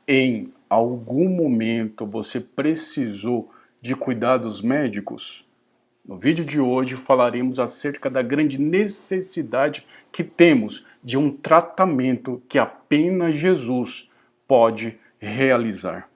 Em algum momento você precisou de cuidados médicos? No vídeo de hoje falaremos acerca da grande necessidade que temos de um tratamento que apenas Jesus pode realizar.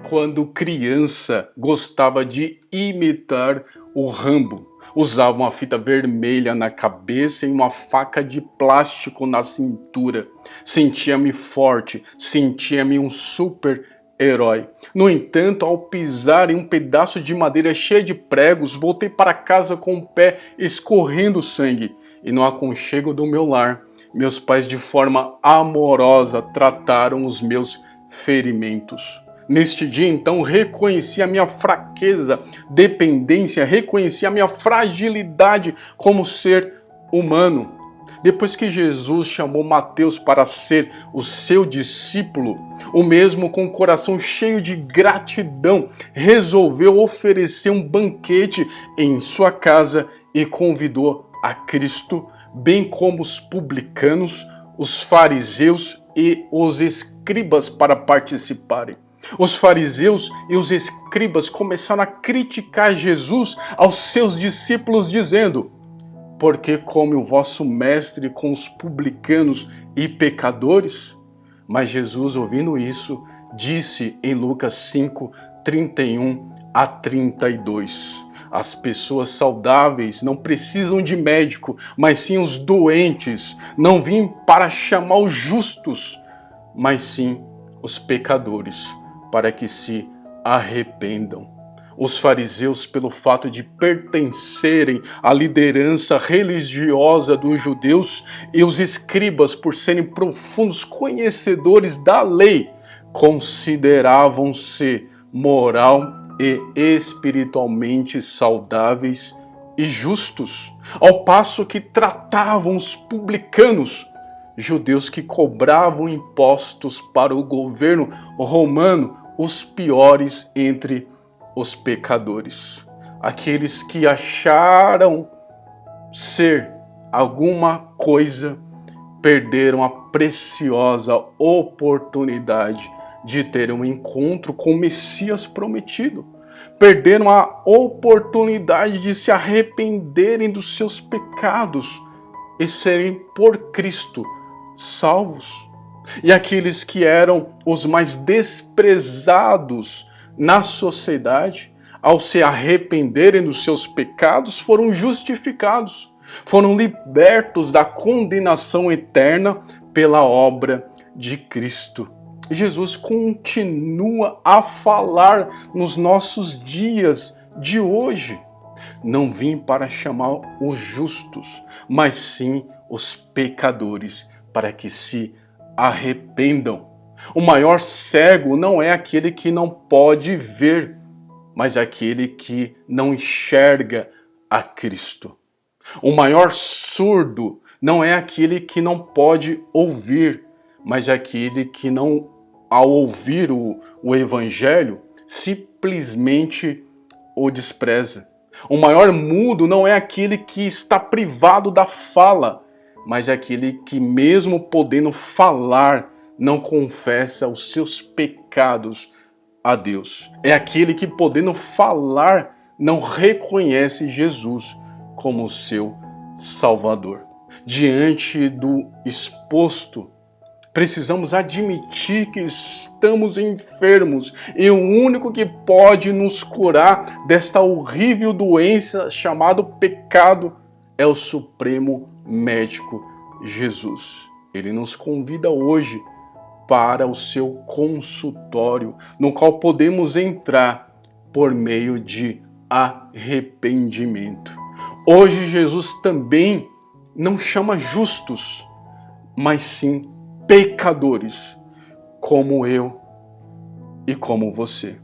Quando criança, gostava de imitar o Rambo. Usava uma fita vermelha na cabeça e uma faca de plástico na cintura. Sentia-me forte, sentia-me um super-herói. No entanto, ao pisar em um pedaço de madeira cheio de pregos, voltei para casa com o pé escorrendo sangue. E no aconchego do meu lar, meus pais de forma amorosa trataram os meus ferimentos. Neste dia, então, reconheci a minha fraqueza, dependência, reconheci a minha fragilidade como ser humano. Depois que Jesus chamou Mateus para ser o seu discípulo, o mesmo com o coração cheio de gratidão, resolveu oferecer um banquete em sua casa e convidou a Cristo, bem como os publicanos, os fariseus e os escribas para participarem. Os fariseus e os escribas começaram a criticar Jesus aos seus discípulos, dizendo: "Por que come o vosso mestre com os publicanos e pecadores?" Mas Jesus, ouvindo isso, disse em Lucas 5, 31 a 32: "As pessoas saudáveis não precisam de médico, mas sim os doentes. Não vim para chamar os justos, mas sim os pecadores, para que se arrependam." Os fariseus, pelo fato de pertencerem à liderança religiosa dos judeus, e os escribas, por serem profundos conhecedores da lei, consideravam-se moral e espiritualmente saudáveis e justos, ao passo que tratavam os publicanos, judeus que cobravam impostos para o governo romano, os piores entre os pecadores. Aqueles que acharam ser alguma coisa perderam a preciosa oportunidade de ter um encontro com o Messias prometido. Perderam a oportunidade de se arrependerem dos seus pecados e serem por Cristo salvos. E aqueles que eram os mais desprezados na sociedade, ao se arrependerem dos seus pecados, foram justificados, foram libertos da condenação eterna pela obra de Cristo. Jesus continua a falar nos nossos dias de hoje: "Não vim para chamar os justos, mas sim os pecadores, para que se arrependam." O maior cego não é aquele que não pode ver, mas aquele que não enxerga a Cristo. O maior surdo não é aquele que não pode ouvir, mas aquele que não, ao ouvir o Evangelho, simplesmente o despreza. O maior mudo não é aquele que está privado da fala, mas aquele que, mesmo podendo falar, não confessa os seus pecados a Deus. É aquele que, podendo falar, não reconhece Jesus como seu Salvador. Diante do exposto, precisamos admitir que estamos enfermos e o único que pode nos curar desta horrível doença chamada pecado é o Supremo Médico Jesus. Ele nos convida hoje para o seu consultório, no qual podemos entrar por meio de arrependimento. Hoje Jesus também não chama justos, mas sim pecadores, como eu e como você.